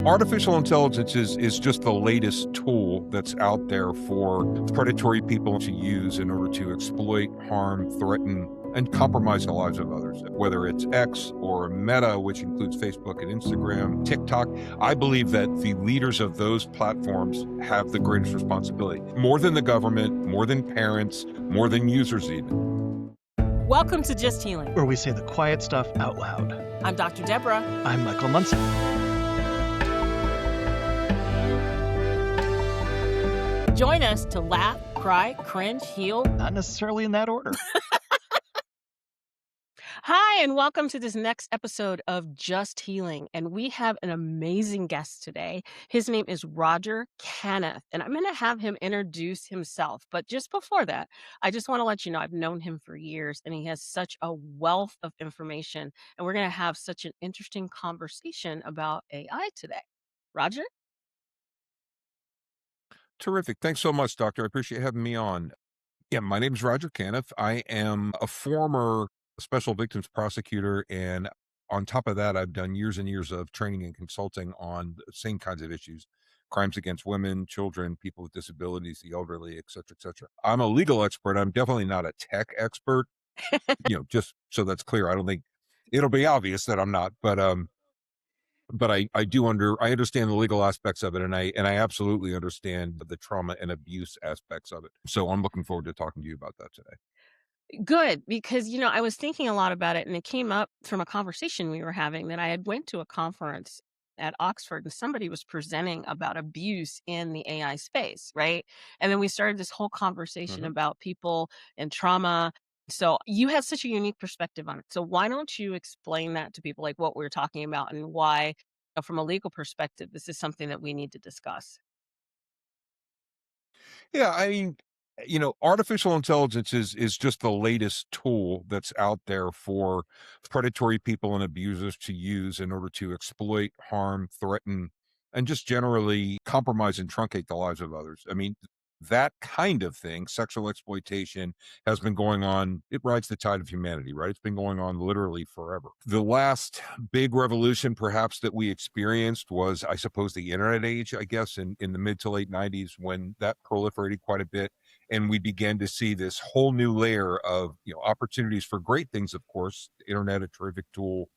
Artificial intelligence is just the latest tool that's out there for predatory people to use in order to exploit, harm, threaten, and compromise the lives of others, whether it's X or Meta, which includes Facebook and Instagram, TikTok. I believe that the leaders of those platforms have the greatest responsibility, more than the government, more than parents, more than users even. Welcome to Just Healing, where we say the quiet stuff out loud. I'm Dr. Deborah. I'm Michael Munson. Join us to laugh, cry, cringe, heal. Not necessarily in that order. Hi, and welcome to this next episode of Just Healing. And we have an amazing guest today. His name is Roger Canaff, and I'm going to have him introduce himself. But just before that, I just want to let you know I've known him for years, and he has such a wealth of information. And we're going to have such an interesting conversation about AI today. Roger? Terrific. Thanks so much, Doctor. I appreciate having me on. Yeah, my name is Roger Canaff. I am a former Special Victims Prosecutor, and on top of that, I've done years and years of training and consulting on the same kinds of issues: crimes against women, children, people with disabilities, the elderly, et cetera, et cetera. I'm a legal expert. I'm definitely not a tech expert. Just so that's clear. I don't think it'll be obvious that I'm not, but I understand the legal aspects of it, and I absolutely understand the trauma and abuse aspects of it. So I'm looking forward to talking to you about that today. Good, because, I was thinking a lot about it, and it came up from a conversation we were having that I had went to a conference at Oxford, and somebody was presenting about abuse in the AI space, right? And then we started this whole conversation Mhm. about people and trauma. So you have such a unique perspective on it. So why don't you explain that to people, like what we're talking about and why, from a legal perspective, this is something that we need to discuss? Yeah, I mean, artificial intelligence is just the latest tool that's out there for predatory people and abusers to use in order to exploit, harm, threaten, and just generally compromise and truncate the lives of others. I mean, that kind of thing, sexual exploitation, has been going on. It rides the tide of humanity, right? It's been going on literally forever. The last big revolution, perhaps, that we experienced was, I suppose, the internet age, I guess, in the mid to late 90s, when that proliferated quite a bit. And we began to see this whole new layer of opportunities for great things. Of course, the internet, a terrific tool,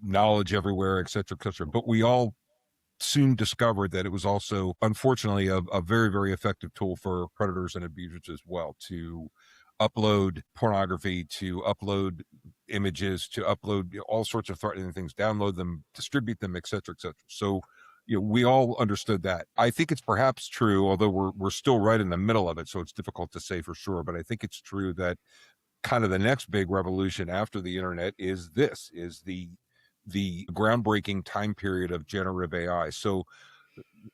knowledge everywhere, et cetera, et cetera. But we all soon discovered that it was also, unfortunately, a very, very effective tool for predators and abusers as well, to upload pornography, to upload images, to upload all sorts of threatening things, download them, distribute them, et cetera, et cetera. So, we all understood that. I think it's perhaps true, although we're still right in the middle of it, so it's difficult to say for sure. But I think it's true that kind of the next big revolution after the internet is the groundbreaking time period of generative AI. So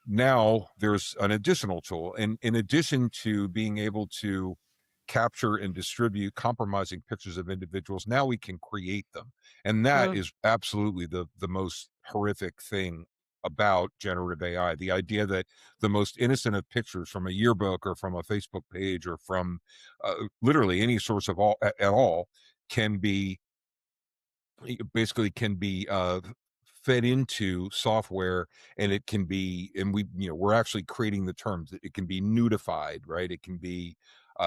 now there's an additional tool, and in addition to being able to capture and distribute compromising pictures of individuals, now we can create them. And that is absolutely the most horrific thing about generative AI. The idea that the most innocent of pictures from a yearbook or from a Facebook page or from literally any source of all at all can be basically can be fed into software, and it can be, and we're actually creating the terms. It can be nudified, right? It can be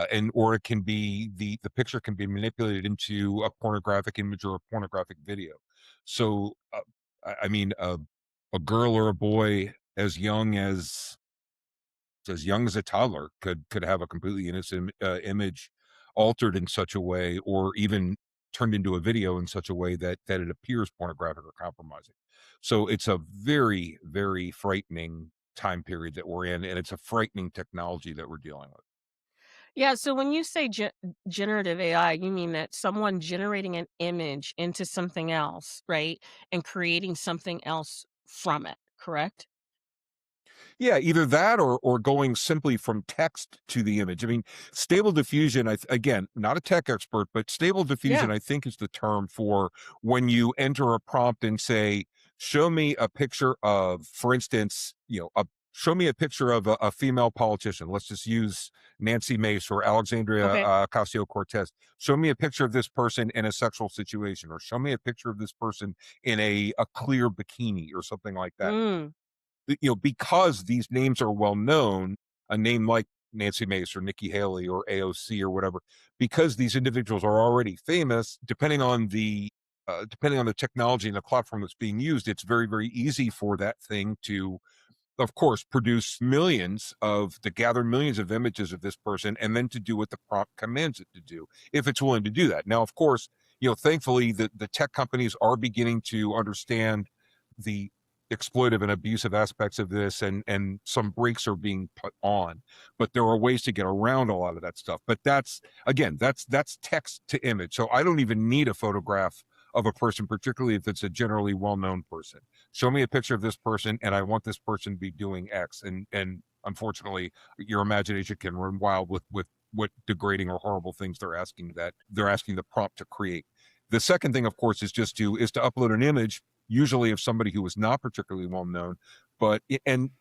and or it can be, the picture can be manipulated into a pornographic image or a pornographic video. So I mean, a girl or a boy as young as a toddler could have a completely innocent image altered in such a way, or even turned into a video in such a way that it appears pornographic or compromising. So it's a very, very frightening time period that we're in, and it's a frightening technology that we're dealing with. Yeah, so when you say generative AI, you mean that someone generating an image into something else, right? And creating something else from it, correct? Yeah, either that, or going simply from text to the image. I mean, stable diffusion, again, not a tech expert, but stable Yeah. diffusion, I think, is the term for when you enter a prompt and say, show me a picture of, for instance, a show me a picture of a female politician. Let's just use Nancy Mace or Alexandria Okay. Ocasio-Cortez. Show me a picture of this person in a sexual situation, or show me a picture of this person in a clear bikini or something like that. Mm. Because these names are well known, a name like Nancy Mace or Nikki Haley or AOC or whatever, because these individuals are already famous, depending on the technology and the platform that's being used, it's very, very easy for that thing to, of course, gather millions of images of this person and then to do what the prompt commands it to do, if it's willing to do that. Now, of course, thankfully the tech companies are beginning to understand the exploitive and abusive aspects of this, and some brakes are being put on, but there are ways to get around a lot of that stuff. But that's text to image. So I don't even need a photograph of a person, particularly if it's a generally well-known person. Show me a picture of this person and I want this person to be doing X. And unfortunately, your imagination can run wild with what degrading or horrible things they're asking the prompt to create. The second thing, of course, is to upload an image, usually of somebody who is not particularly well known. But and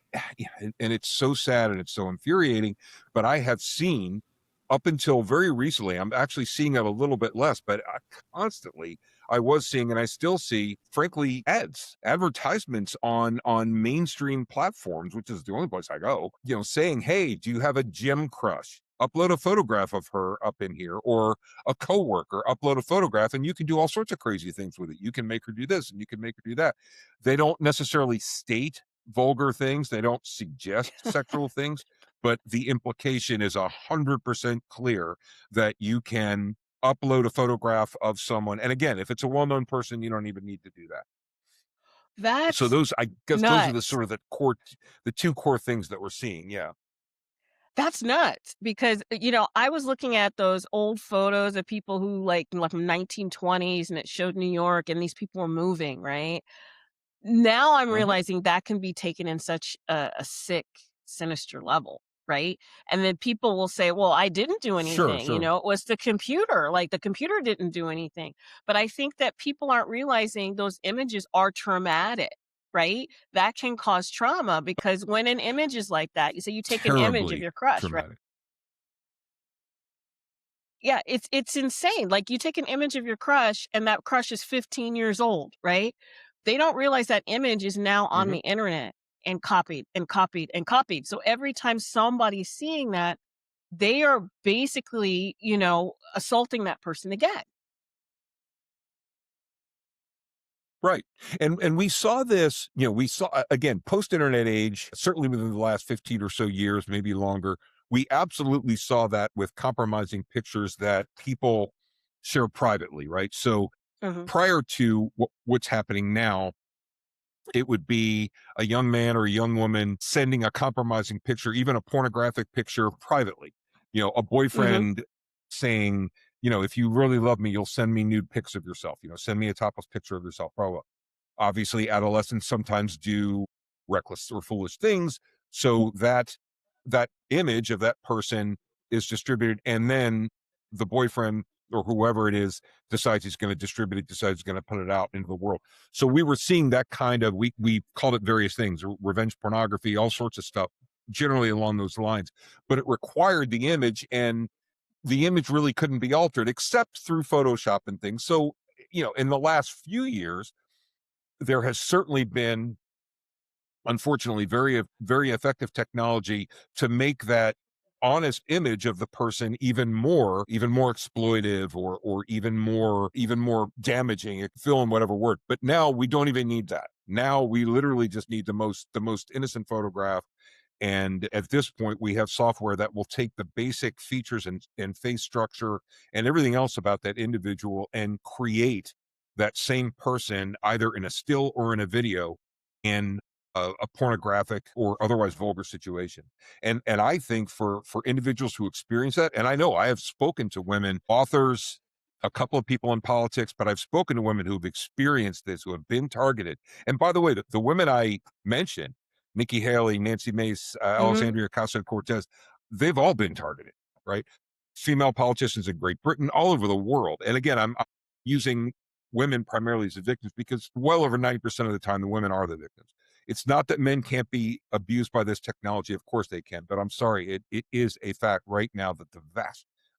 it's so sad and it's so infuriating, but I have seen, up until very recently, I'm actually seeing it a little bit less, but constantly I was seeing, and I still see, frankly, advertisements on mainstream platforms, which is the only place I go, saying, hey, do you have a gym crush? Upload a photograph of her up in here, or a coworker, upload a photograph, and you can do all sorts of crazy things with it. You can make her do this and you can make her do that. They don't necessarily state vulgar things. They don't suggest sexual things, but the implication is 100% clear that you can upload a photograph of someone. And again, if it's a well-known person, you don't even need to do that. So That's I guess those are the nuts. sort of the two core things that we're seeing. Yeah. That's nuts because, I was looking at those old photos of people who like from 1920s, and it showed New York and these people were moving, right? Now I'm Mhm. realizing that can be taken in such a sick, sinister level, right? And then people will say, well, I didn't do Sure, anything, sure. it was the computer, like the computer didn't do anything. But I think that people aren't realizing those images are traumatic, right? That can cause trauma because when an image is like that, you say you take an image of Terribly your crush, right? traumatic. Yeah, it's insane. Like, you take an image of your crush, and that crush is 15 years old, right? They don't realize that image is now on Mhm. the internet and copied and copied and copied. So every time somebody's seeing that, they are basically, assaulting that person again. Right. And we saw this, we saw, again, post-internet age, certainly within the last 15 or so years, maybe longer, we absolutely saw that with compromising pictures that people share privately, right? So Mhm. prior to what's happening now, it would be a young man or a young woman sending a compromising picture, even a pornographic picture, privately. A Mhm. boyfriend saying, if you really love me, you'll send me nude pics of yourself, send me a topless picture of yourself, blah, blah. Obviously, adolescents sometimes do reckless or foolish things, so that image of that person is distributed, and then the boyfriend or whoever it is decides he's going to distribute it, decides he's going to put it out into the world. So we were seeing that kind of, we called it various things, revenge pornography, all sorts of stuff, generally along those lines. But it required the image, and the image really couldn't be altered except through Photoshop and things. So, in the last few years, there has certainly been, unfortunately, very, very effective technology to make that honest image of the person even more exploitive, or even more damaging, fill in whatever word. But now we don't even need that. Now we literally just need the most innocent photograph. And at this point, we have software that will take the basic features and face structure and everything else about that individual and create that same person either in a still or in a video in a pornographic or otherwise vulgar situation. And I think for individuals who experience that, and I know I have spoken to women, authors, a couple of people in politics, but I've spoken to women who've experienced this, who have been targeted. And by the way, the women I mentioned, Nikki Haley, Nancy Mace, Mhm. Alexandria Ocasio-Cortez, they've all been targeted, right? Female politicians in Great Britain, all over the world. And again, I'm using women primarily as the victims because well over 90% of the time, the women are the victims. It's not that men can't be abused by this technology. Of course they can, but I'm sorry, it is a fact right now that the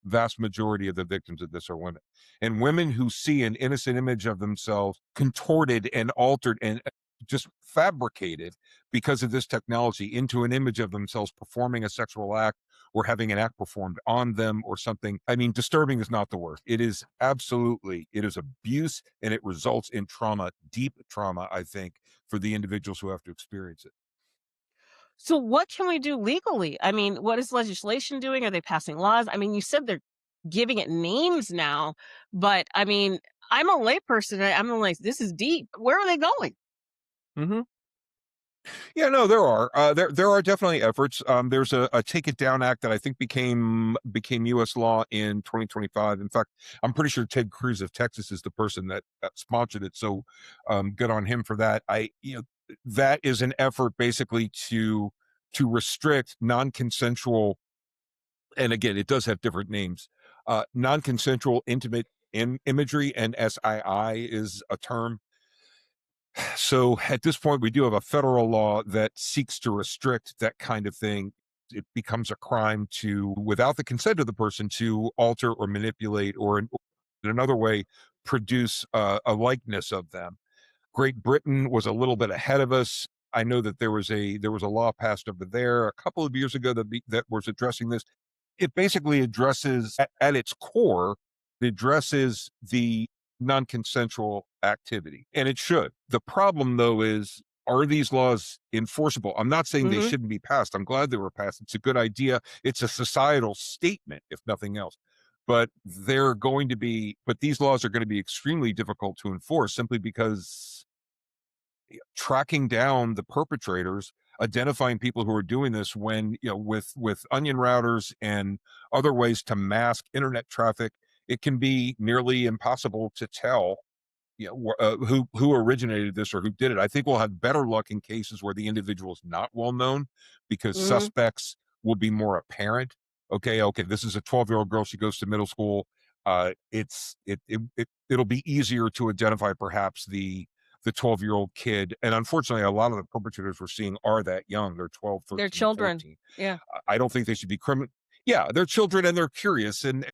vast majority of the victims of this are women. And women who see an innocent image of themselves contorted and altered and just fabricated because of this technology into an image of themselves performing a sexual act or having an act performed on them or something. I mean, disturbing is not the word. It is abuse, and it results in trauma, deep trauma, I think, for the individuals who have to experience it. So what can we do legally? I mean, what is legislation doing? Are they passing laws? I mean, you said they're giving it names now, but I mean, I'm a layperson. I'm like, this is deep. Where are they going? Mm-hmm. Yeah, no, there are definitely efforts. There's a Take It Down Act that I think became U.S. law in 2025. In fact, I'm pretty sure Ted Cruz of Texas is the person that sponsored it. So, good on him for that. That is an effort basically to restrict non-consensual, and again, it does have different names. Non-consensual intimate imagery, and SII is a term. So at this point, we do have a federal law that seeks to restrict that kind of thing. It becomes a crime to, without the consent of the person, to alter or manipulate or in another way produce a likeness of them. Great Britain was a little bit ahead of us. I know that there was a law passed over there a couple of years ago that was addressing this. It basically addresses at its core, it addresses the non-consensual activity, and it should. The problem though is, are these laws enforceable? I'm not saying they Hmm. shouldn't be passed. I'm glad they were passed. It's a good idea. It's a societal statement, if nothing else. But these laws are going to be extremely difficult to enforce simply because tracking down the perpetrators, identifying people who are doing this when, with onion routers and other ways to mask internet traffic, it can be nearly impossible to tell, who originated this or who did it. I think we'll have better luck in cases where the individual is not well known, because Hmm. suspects will be more apparent. Okay, this is a 12-year-old girl. She goes to middle school. It'll be easier to identify perhaps the 12-year-old kid. And unfortunately, a lot of the perpetrators we're seeing are that young. They're 12, They're 13, children. 14. Yeah. I don't think they should be criminal. Yeah, they're children and they're curious. And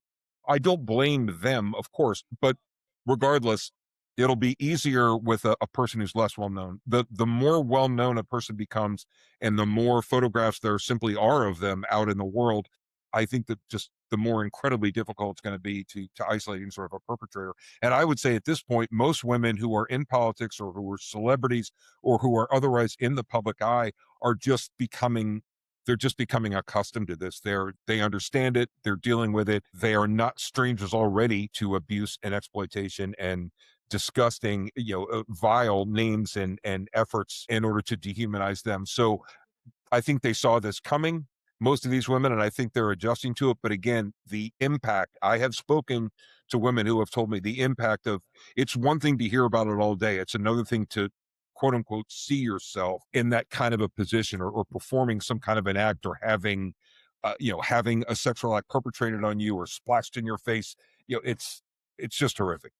I don't blame them, of course. But regardless, it'll be easier with a person who's less well known. The more well known a person becomes and the more photographs there simply are of them out in the world, I think that just the more incredibly difficult it's going to be to isolate any sort of a perpetrator. And I would say at this point, most women who are in politics or who are celebrities or who are otherwise in the public eye are just becoming they're just becoming accustomed to this. They understand it. They're dealing with it. They are not strangers already to abuse and exploitation and disgusting, vile names and efforts in order to dehumanize them. So I think they saw this coming, most of these women, and I think they're adjusting to it. But again, the impact, I have spoken to women who have told me the impact of, it's one thing to hear about it all day. It's another thing to quote unquote see yourself in that kind of a position, or performing some kind of an act, or having a sexual act perpetrated on you or splashed in your face. It's just horrific.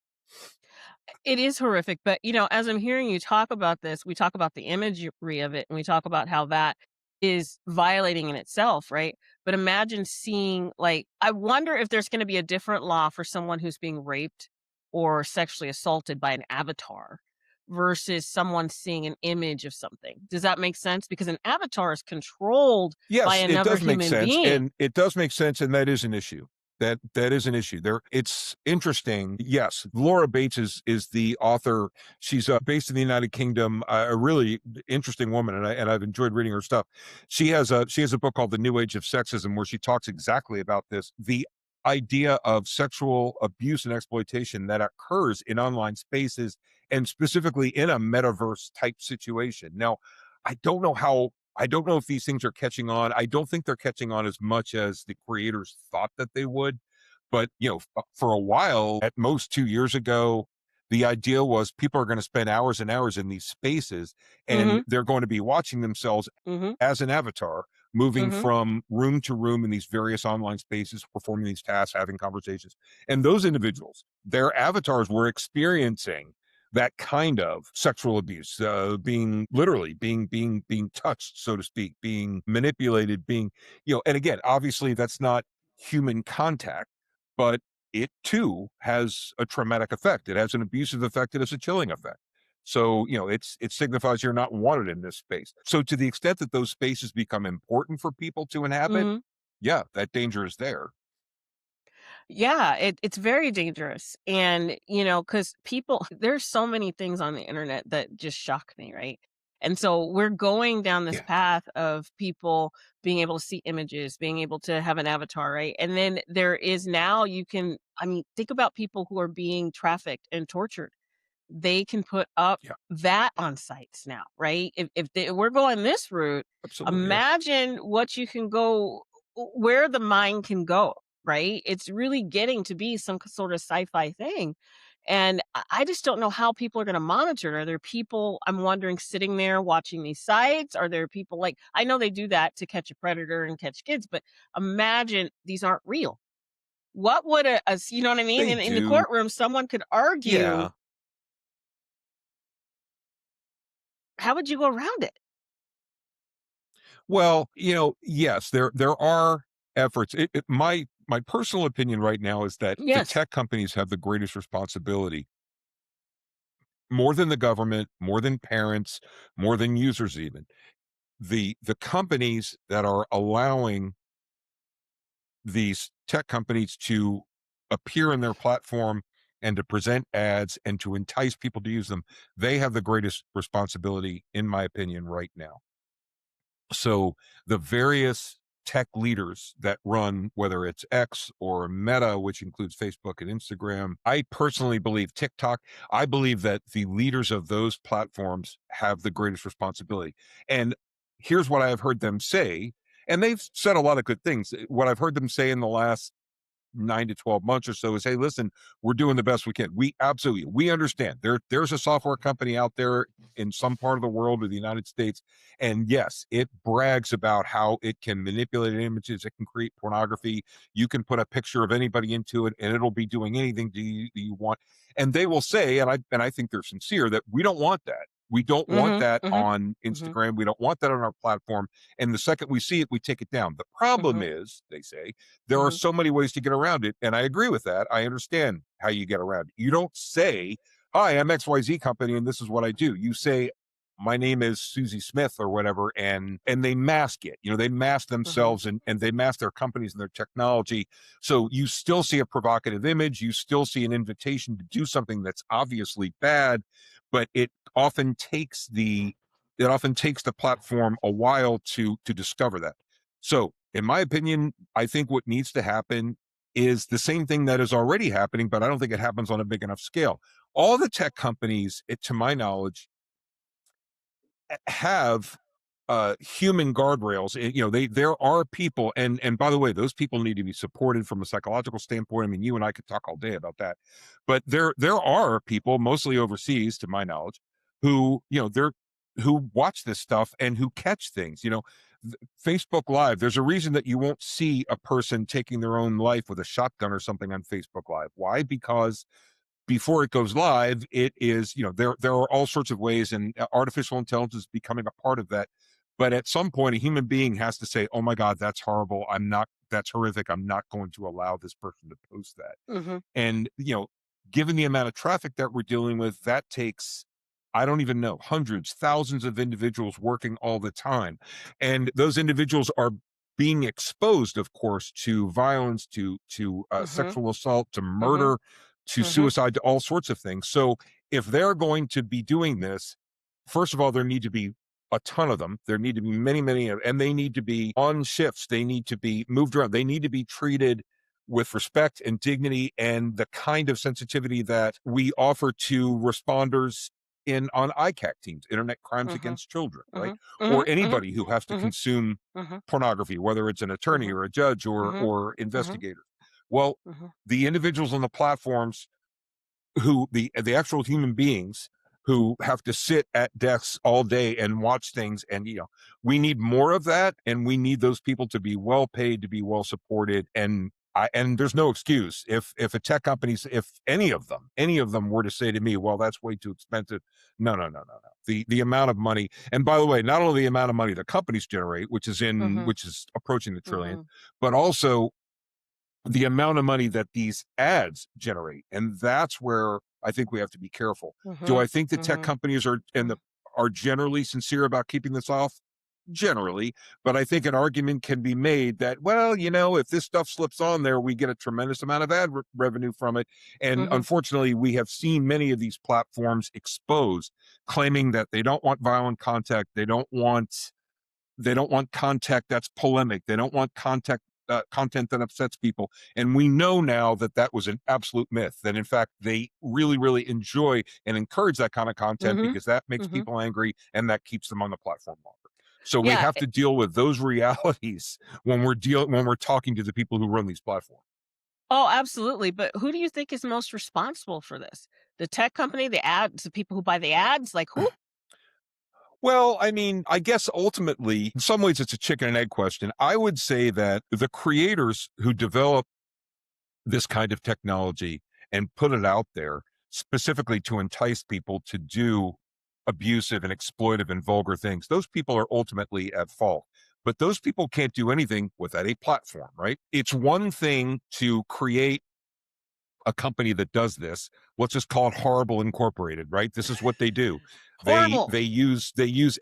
It is horrific, but, as I'm hearing you talk about this, we talk about the imagery of it, and we talk about how that is violating in itself, right? But imagine seeing, like, I wonder if there's gonna be a different law for someone who's being raped or sexually assaulted by an avatar versus someone seeing an image of something. Does that make sense? Because an avatar is controlled by Yes, it another does make human sense, being. and it does make sense, and that is an issue. That is an issue. There, it's interesting. Yes, Laura Bates is the author. She's based in the United Kingdom. A really interesting woman, and I've enjoyed reading her stuff. She has a book called The New Age of Sexism, where she talks exactly about this. The idea of sexual abuse and exploitation that occurs in online spaces, and specifically in a metaverse type situation. Now, I don't know how I don't know if these things are catching on. I don't think they're catching on as much as the creators thought that they would. But, for a while, at most 2 years ago, the idea was people are going to spend hours and hours in these spaces, and Mhm, they're going to be watching themselves mhm, as an avatar, moving mhm. from room to room in these various online spaces, performing these tasks, having conversations. And those individuals, their avatars were experiencing that kind of sexual abuse, being literally being touched, so to speak, being manipulated, being, and again, obviously that's not human contact, but it too has a traumatic effect. It has an abusive effect. It has a chilling effect. So, it signifies you're not wanted in this space. So to the extent that those spaces become important for people to inhabit, Mhm. yeah, that danger is there. Yeah, it's very dangerous. And, because people, there's so many things on the internet that just shock me, right? And so we're going down this Yeah. path of people being able to see images, being able to have an avatar, right? And then there is now I mean, think about people who are being trafficked and tortured. They can put up Yeah. that on sites now, right? If we're going this route, Absolutely. Yeah. imagine what you can go, where the mind can go, right? It's really getting to be some sort of sci-fi thing. And I just don't know how people are going to monitor it. Are there people, I'm wondering, sitting there watching these sites? Are there people like, I know they do that to catch a predator and catch kids, but imagine these aren't real. What would you know what I mean? They In the do. courtroom, someone could argue. Yeah. How would you go around it? Well, yes, there are efforts. My personal opinion right now is that the Yes. tech companies have the greatest responsibility, more than the government, more than parents, more than users even. The companies that are allowing these tech companies to appear in their platform and to present ads and to entice people to use them, they have the greatest responsibility, in my opinion, right now. So the various tech leaders that run, whether it's X or Meta, which includes Facebook and Instagram, I personally believe TikTok, I believe that the leaders of those platforms have the greatest responsibility. And here's what I have heard them say, and they've said a lot of good things. What I've heard them say in the last 9 to 12 months or so is, hey, listen, we're doing the best we can. We understand there's a software company out there in some part of the world or the United States, and yes, it brags about how it can manipulate images, it can create pornography, you can put a picture of anybody into it and it'll be doing anything you want. And they will say, and I think they're sincere, that we don't want that. We don't want Mhm, that mhm, on mhm, Instagram. We don't want that on our platform. And the second we see it, we take it down. The problem mhm, is, they say, there are mhm, so many ways to get around it. And I agree with that. I understand how you get around it. You don't say, hi, I'm XYZ company and this is what I do. You say, my name is Susie Smith or whatever, and they mask it. They mask mhm, themselves and they mask their companies and their technology. So you still see a provocative image, you still see an invitation to do something that's obviously bad, but it often takes the platform a while to discover that. So, in my opinion, I think what needs to happen is the same thing that is already happening, but I don't think it happens on a big enough scale. All the tech companies, to my knowledge, have human guardrails. There are people, and by the way, those people need to be supported from a psychological standpoint. I mean, you and I could talk all day about that, but there are people, mostly overseas, to my knowledge, who who watch this stuff and who catch things. Facebook Live. There's a reason that you won't see a person taking their own life with a shotgun or something on Facebook Live. Why? Because before it goes live, it is, there are all sorts of ways, and artificial intelligence is becoming a part of that. But at some point, a human being has to say, oh my God, that's horrible. That's horrific. I'm not going to allow this person to post that. mhm, And, given the amount of traffic that we're dealing with, that takes, I don't even know, hundreds, thousands of individuals working all the time. And those individuals are being exposed, of course, to violence, to mhm, sexual assault, to mhm, murder, to mhm, suicide, to all sorts of things. So if they're going to be doing this, first of all, there need to be a ton of them. There need to be many, many, and they need to be on shifts. They need to be moved around. They need to be treated with respect and dignity and the kind of sensitivity that we offer to responders in on ICAC teams, Internet Crimes mhm, Against Children, right? mhm, Or mhm, mhm, anybody who has to mhm, consume mhm, pornography, whether it's an attorney mhm, or a judge or mhm, or mhm, investigator. Well, mhm, the individuals on the platforms, who the actual human beings who have to sit at desks all day and watch things, and we need more of that, and we need those people to be well paid, to be well supported, and And there's no excuse if a tech companies, if any of them were to say to me, well, that's way too expensive. No. The amount of money, and by the way, not only the amount of money the companies generate, which is approaching the trillion, but also the amount of money that these ads generate. And that's where I think we have to be careful. Do I think the tech companies are generally sincere about keeping this off? Generally, but I think an argument can be made that, well, if this stuff slips on there, we get a tremendous amount of ad revenue from it. And unfortunately, we have seen many of these platforms exposed, claiming that they don't want violent content, they don't want content that's polemic, they don't want content that upsets people. And we know now that that was an absolute myth, that in fact they really, really enjoy and encourage that kind of content because that makes people angry and that keeps them on the platform longer. So we have to deal with those realities when we're talking to the people who run these platforms. Oh, absolutely. But who do you think is most responsible for this? The tech company, the ads, the people who buy the ads? Like who? Well, I mean, I guess ultimately, in some ways, it's a chicken and egg question. I would say that the creators who develop this kind of technology and put it out there specifically to entice people to do abusive and exploitive and vulgar things, those people are ultimately at fault. But those people can't do anything without a platform, right? It's one thing to create a company that does this. Let's just call it Horrible Incorporated, right? This is what they do. Horrible. They use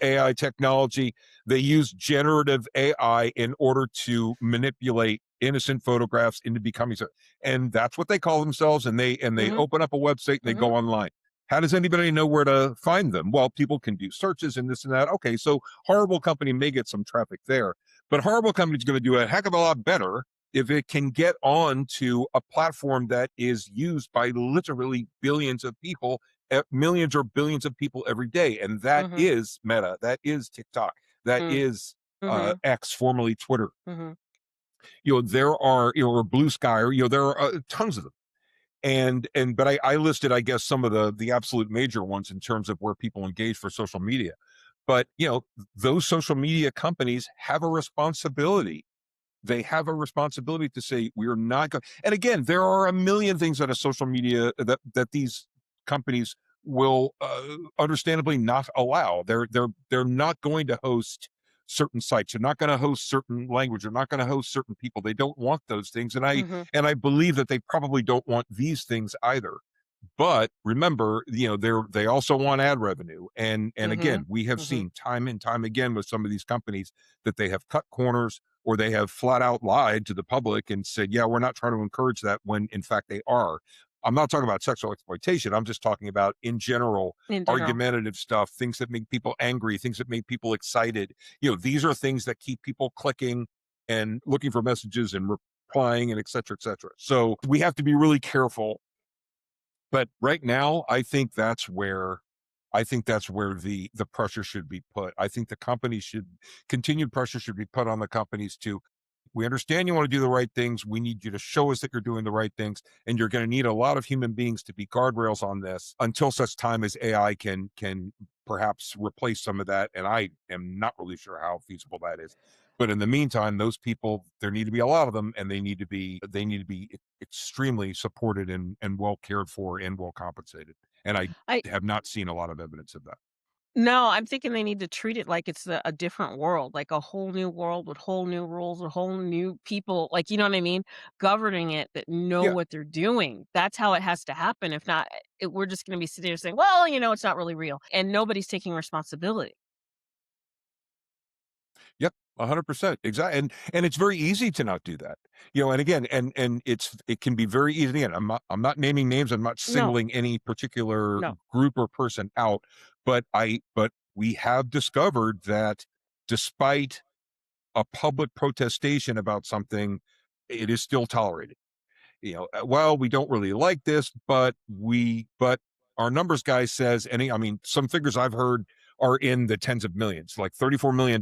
AI technology. They use generative AI in order to manipulate innocent photographs into becoming so, and that's what they call themselves. And they open up a website and they go online. How does anybody know where to find them? Well, people can do searches and this and that. Okay, so Horrible Company may get some traffic there, but Horrible Company is going to do a heck of a lot better if it can get on to a platform that is used by literally billions of people, millions or billions of people every day. And that is Meta, that is TikTok, that is X, formerly Twitter. There are, or Blue Sky, or, there are tons of them. But I listed, I guess, some of the absolute major ones in terms of where people engage for social media. But, those social media companies have a responsibility. They have a responsibility to say, we're not going. And again, there are a million things on a social media that these companies will understandably not allow. They're not going to host certain sites. They're not going to host certain language. They're not going to host certain people. They don't want those things. And I believe that they probably don't want these things either. But remember, they also want ad revenue. And again, we have seen time and time again with some of these companies that they have cut corners, or they have flat out lied to the public and said, yeah, we're not trying to encourage that, when in fact they are. I'm not talking about sexual exploitation. I'm just talking about in general, argumentative stuff, things that make people angry, things that make people excited. These are things that keep people clicking and looking for messages and replying and et cetera, et cetera. So we have to be really careful. But right now, I think that's where the pressure should be put. I think the companies continued pressure should be put on the companies to, we understand you want to do the right things. We need you to show us that you're doing the right things. And you're going to need a lot of human beings to be guardrails on this until such time as AI can perhaps replace some of that. And I am not really sure how feasible that is. But in the meantime, those people, there need to be a lot of them, and they need to be extremely supported and well cared for and well compensated. And I have not seen a lot of evidence of that. No, I'm thinking they need to treat it like it's a different world, like a whole new world with whole new rules, with whole new people, like, you know what I mean? Governing it, that know Yeah. what they're doing. That's how it has to happen. If not, we're just going to be sitting there saying, well, it's not really real. And nobody's taking responsibility. Yep. 100%. Exactly. And it's very easy to not do that. And again, and it can be very easy. And I'm not naming names. I'm not No, singling any particular no. group or person out, but we have discovered that despite a public protestation about something, it is still tolerated. Well, we don't really like this, but our numbers guy says, some figures I've heard are in the tens of millions, like $34 million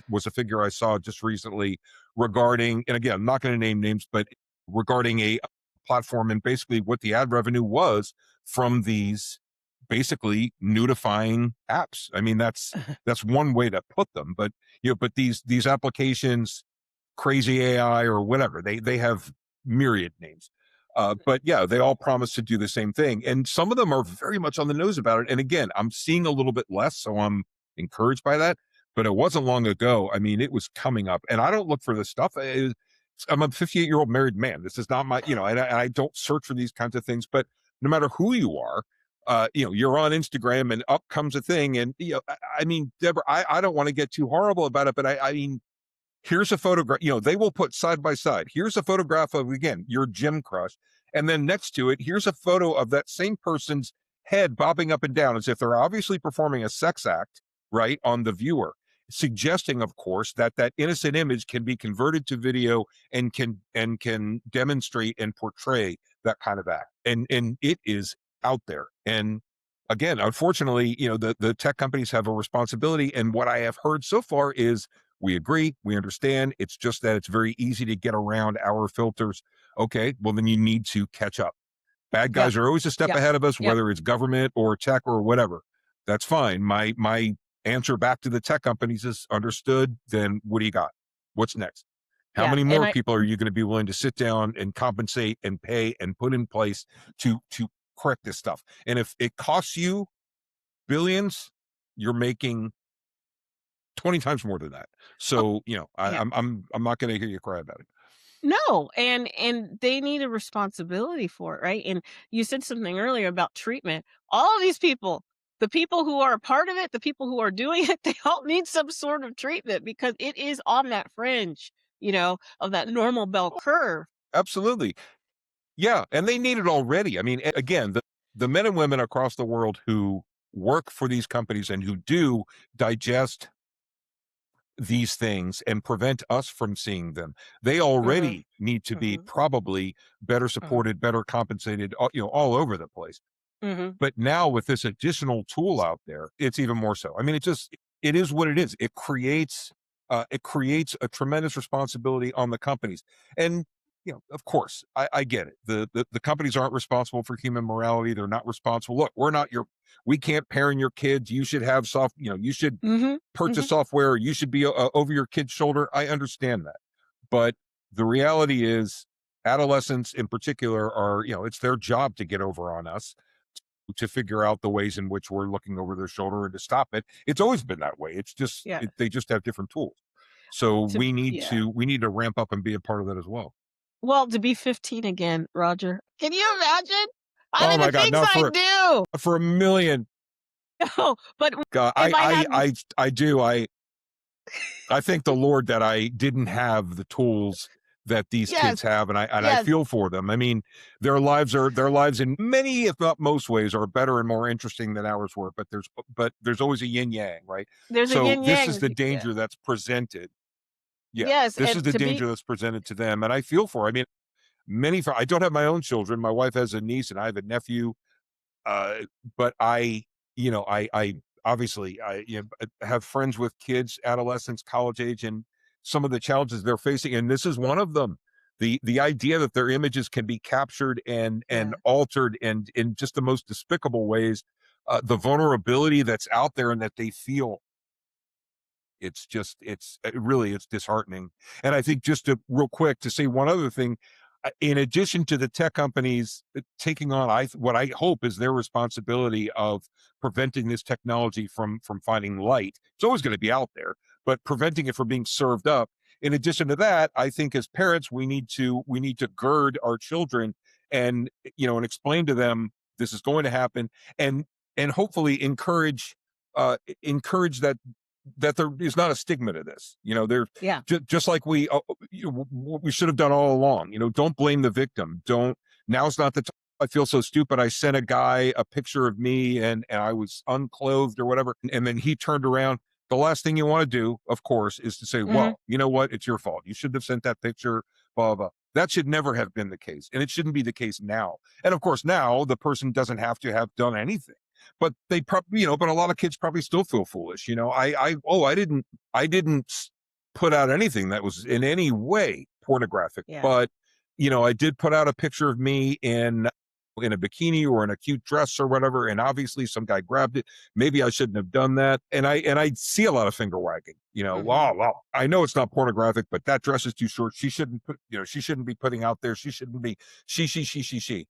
was a figure I saw just recently regarding, and again, I'm not going to name names, but regarding a platform and basically what the ad revenue was from these basically nudifying apps. That's one way to put them, but but these applications, crazy AI or whatever, they have myriad names. But yeah, they all promise to do the same thing. And some of them are very much on the nose about it. And again, I'm seeing a little bit less, so I'm encouraged by that. But it wasn't long ago. I mean, it was coming up. And I don't look for this stuff. I'm a 58-year-old married man. This is not my, and I don't search for these kinds of things. But no matter who you are, you're on Instagram and up comes a thing. And, I mean, Deborah, I don't want to get too horrible about it, but I mean, here's a photograph, they will put side by side. Here's a photograph of, again, your gym crush. And then next to it, here's a photo of that same person's head bobbing up and down as if they're obviously performing a sex act, right, on the viewer, suggesting, of course, that that innocent image can be converted to video and can demonstrate and portray that kind of act. And it is out there. And again, unfortunately, the tech companies have a responsibility. And what I have heard so far is, we agree, we understand. It's just that it's very easy to get around our filters. Okay, well, then you need to catch up. Bad guys are always a step ahead of us, whether it's government or tech or whatever. That's fine. My answer back to the tech companies is understood. Then what do you got? What's next? How many more people are you going to be willing to sit down and compensate and pay and put in place to correct this stuff? And if it costs you billions, you're making 20 times more than that. So, I'm not going to hear you cry about it. No, and they need a responsibility for it, right? And you said something earlier about treatment. All of these people, the people who are a part of it, the people who are doing it, they all need some sort of treatment because it is on that fringe, of that normal bell curve. Absolutely. Yeah, and they need it already. I mean, again, the men and women across the world who work for these companies and who do digest these things and prevent us from seeing them, they already need to be probably better supported, better compensated, all over the place. But now with this additional tool out there, it's even more so. I mean, it is what it is. It creates a tremendous responsibility on the companies. And of course, I get it. The companies aren't responsible for human morality. They're not responsible. Look, we can't parent your kids. You should have you should purchase software. You should be over your kid's shoulder. I understand that. But the reality is, adolescents in particular are, it's their job to get over on us, to figure out the ways in which we're looking over their shoulder and to stop it. It's always been that way. It's just, they just have different tools. So we need to ramp up and be a part of that as well. Well, to be 15 again, Roger. Can you imagine? Oh my God, no, I do. For a million. No, but God, I do. I thank the Lord that I didn't have the tools that these kids have, and I feel for them. I mean, their lives in many, if not most ways, are better and more interesting than ours were. But there's always a yin yang, right? There's a yin yang. This is the danger that's presented. This is the danger that's presented to them, and I feel for. I mean, I don't have my own children. My wife has a niece, and I have a nephew. But I obviously have friends with kids, adolescents, college age, and some of the challenges they're facing, and this is one of them. The idea that their images can be captured and altered and in just the most despicable ways, the vulnerability that's out there and that they feel. It's disheartening. And I think just real quick to say one other thing, in addition to the tech companies taking on what I hope is their responsibility of preventing this technology from finding light. It's always going to be out there, but preventing it from being served up. In addition to that, I think as parents, we need to gird our children and explain to them this is going to happen, and hopefully encourage that there is not a stigma to this. Just like we should have done all along. Don't blame the victim. Now's not the time. I feel so stupid. I sent a guy a picture of me and I was unclothed or whatever, and then he turned around. The last thing you want to do, of course, is to say, well, you know what? It's your fault. You shouldn't have sent that picture, blah, blah, blah. That should never have been the case. And it shouldn't be the case now. And of course, now the person doesn't have to have done anything. But they probably, but a lot of kids probably still feel foolish. I didn't put out anything that was in any way pornographic, but I did put out a picture of me in in a bikini or in a cute dress or whatever, and obviously some guy grabbed it. Maybe I shouldn't have done that. And I see a lot of finger wagging. Well, I know it's not pornographic, but that dress is too short. She shouldn't put, she shouldn't be putting out there. She shouldn't be. She.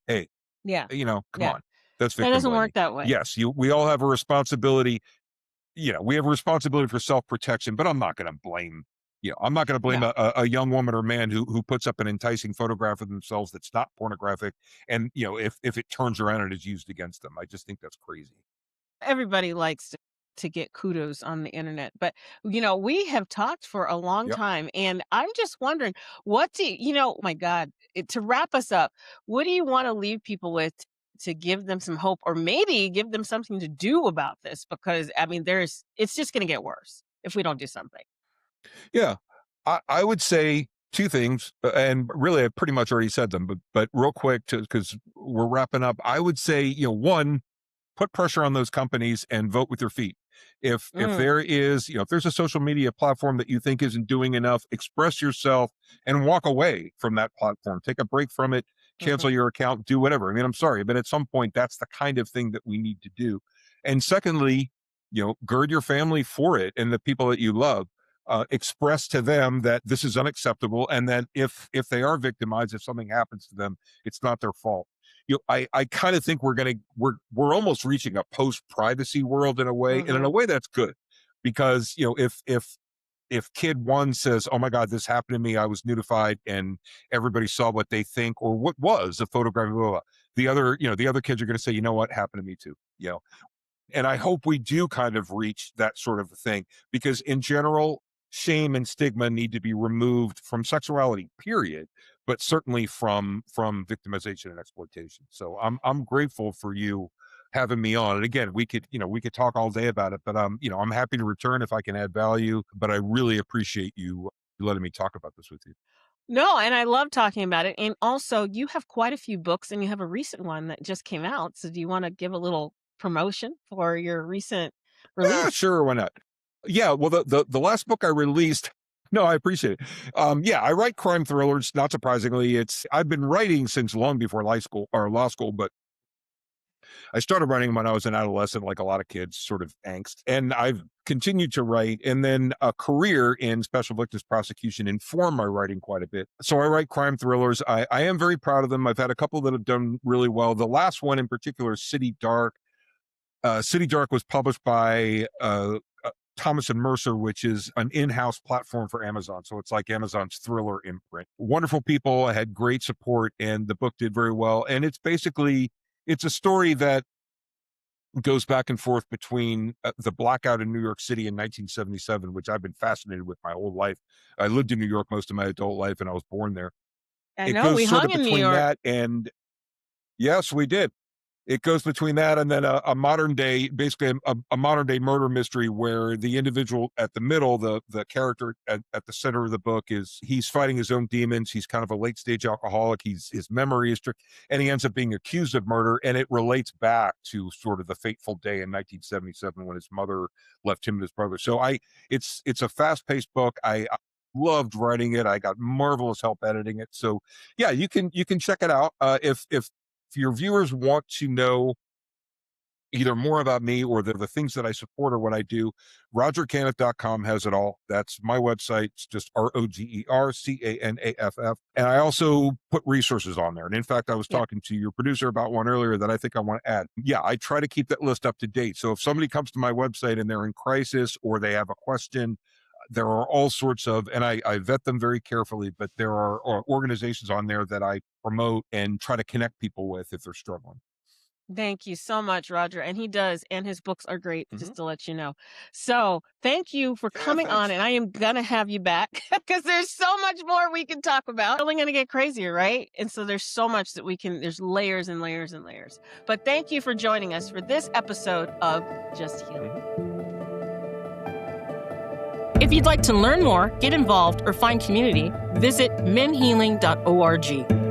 Hey, Yeah. Come on. That's That victim doesn't blaming. work that way. Yes, we all have a responsibility. We have a responsibility for self-protection, but I'm not going to blame. I'm not going to blame No. a young woman or man who puts up an enticing photograph of themselves that's not pornographic, and if it turns around and is used against them. I just think that's crazy. Everybody likes to get kudos on the internet, but we have talked for a long Yep. time, and I'm just wondering, oh my God, to wrap us up, what do you want to leave people with to give them some hope, or maybe give them something to do about this? Because I mean, it's just going to get worse if we don't do something. Yeah, I would say two things, and really I pretty much already said them, but real quick, because we're wrapping up, I would say, one, put pressure on those companies and vote with your feet. If there is, if there's a social media platform that you think isn't doing enough, express yourself and walk away from that platform. Take a break from it, cancel your account, do whatever. I mean, I'm sorry, but at some point that's the kind of thing that we need to do. And secondly, gird your family for it and the people that you love. Express to them that this is unacceptable, and that if they are victimized, if something happens to them, it's not their fault. I kind of think we're almost reaching a post-privacy world in a way, and in a way that's good, because if kid one says, "Oh my God, this happened to me, I was notified," and everybody saw what they think or what was a photograph, blah, blah, blah, the other kids are going to say, "You know what, happened to me too." And I hope we do kind of reach that sort of thing, because in general, shame and stigma need to be removed from sexuality, period, but certainly from victimization and exploitation. So I'm grateful for you having me on. And again, we could talk all day about it, but I'm happy to return if I can add value, but I really appreciate you letting me talk about this with you. No, and I love talking about it. And also, you have quite a few books, and you have a recent one that just came out. So do you want to give a little promotion for your recent Yeah, release? sure, why not? Yeah, well, the last book I released, no, I appreciate it. Yeah, I write crime thrillers. Not surprisingly, I've been writing since long before law school, but I started writing when I was an adolescent, like a lot of kids, sort of angst, and I've continued to write. And then a career in special victims prosecution informed my writing quite a bit. So I write crime thrillers. I am very proud of them. I've had a couple that have done really well. The last one in particular, City Dark. City Dark was published by Thomas and Mercer, which is an in-house platform for Amazon. So it's like Amazon's thriller imprint. Wonderful people. I had great support, and the book did very well. And it's a story that goes back and forth between the blackout in New York City in 1977, which I've been fascinated with my whole life. I lived in New York most of my adult life, and I was born there. I It know goes we sort hung of in New between York. that and, yes, we did. It goes between that and then a modern day, basically a modern day murder mystery, where the individual at the middle, the character at the center of the book, he's fighting his own demons. He's kind of a late stage alcoholic. His memory is and he ends up being accused of murder. And it relates back to sort of the fateful day in 1977 when his mother left him and his brother. So it's a fast paced book. I loved writing it. I got marvelous help editing it. So yeah, you can check it out. If your viewers want to know either more about me or the things that I support or what I do, rogercanaff.com has it all. That's my website. It's just ROGERCANAFF. And I also put resources on there. And in fact, I was talking to your producer about one earlier that I think I want to add. Yeah, I try to keep that list up to date. So if somebody comes to my website and they're in crisis or they have a question, there are all sorts of, and I vet them very carefully, but there are organizations on there that I promote and try to connect people with if they're struggling. Thank you so much, Roger. And he does. And his books are great, just to let you know. So thank you for coming on. And I am going to have you back because there's so much more we can talk about. It's only going to get crazier, right? And so there's so much that there's layers and layers and layers. But thank you for joining us for this episode of Just Healing. If you'd like to learn more, get involved, or find community, visit menhealing.org.